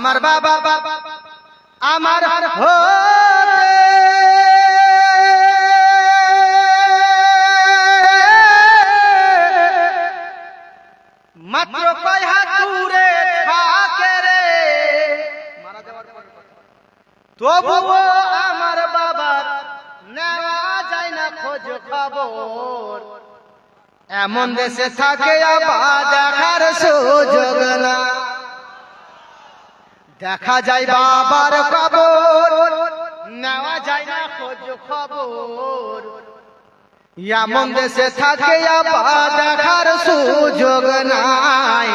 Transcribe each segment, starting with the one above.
আমার বাবা আমার হতে মাত্র কয় হাত দূরে থাকে রে, তবুও আমার বাবার নেওয়া যায় না খোঁজ খবর। এমন দেশে থাকে আবার দেখার সুযোগ না, দেখা যায় বাবার কবর, নেওয়া যায় না খোঁজ খবর। এমন দেশে থাকে আবার দেখার সুযোগ নাই,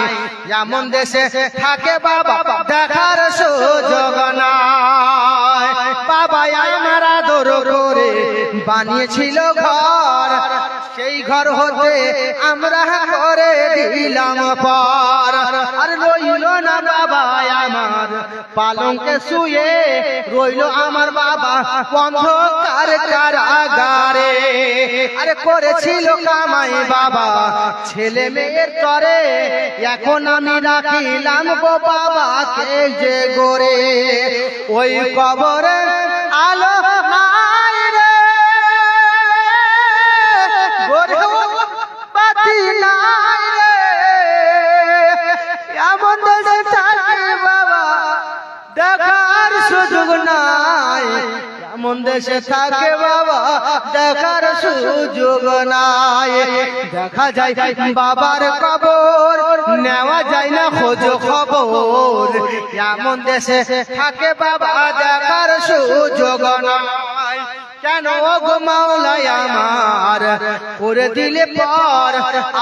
এমন দেশে থাকে বাবা দেখার সুযোগ নাই। বাবা আমার আদর করে বানিয়েছিল ঘর, সেই ঘর হতে আমরা করে দিলাম পর। আর রইল না বাবা আমার পালঙ্কে শুয়ে, রইল আমার বাবা অন্ধকার কারাগারে। আরে করেছিল কামাই বাবা ছেলে মেয়ের তরে, এখন আমি রাখিলাম গো বাবাকে যে গড়ে। ওই কবরে আলো নাই রে, গড়ে বাতি নাই রে, এমন দেশে থাকে বাবা দেখার সুযোগ নাই, এমন দেশে থাকে বাবা দেখার সুযোগ নাই। দেখা যায় বাবার কবর, নেওয়া যায় না খোঁজ খবর, এমন দেশে থাকে বাবা দেখার সুযোগ নাই। কেন গো মাওলাই আমার করে দিলে পর,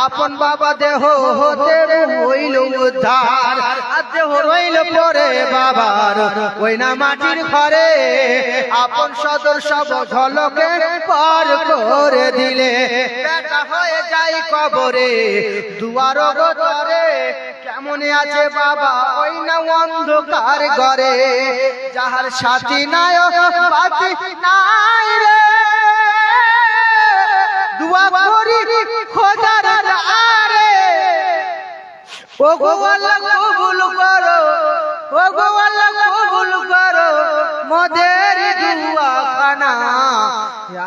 আপন বাবা দেহ হতে হইল উদ্ধার। আর দেহ রইল পরে বাবার ওই না মাটির ঘরে, আপন সদর সব ঝলকে পর করে দিলে বেটা হয়ে যাই কবরে দুয়ার গোতরে। কেমন আছে বাবা ওই না অন্ধকার ঘরে, যাহার সাথী নাই বাতি নাই রে, দুয়া করি খোদার দ্বারে। ও গো আল্লাহ কবুল করো, ও গো আল্লাহ কবুল করো মোদের দুয়া খানা।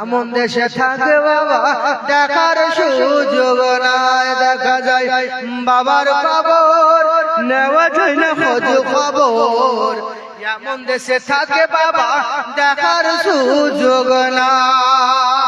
এমন দেশে থাকে বাবা দেখার সুযোগ নাই, দেখা যায় বাবার কবর, নেওয়া যায় না খোঁজ খবর। এমন দেশে থাকে বাবা দেখার সুযোগ নাই।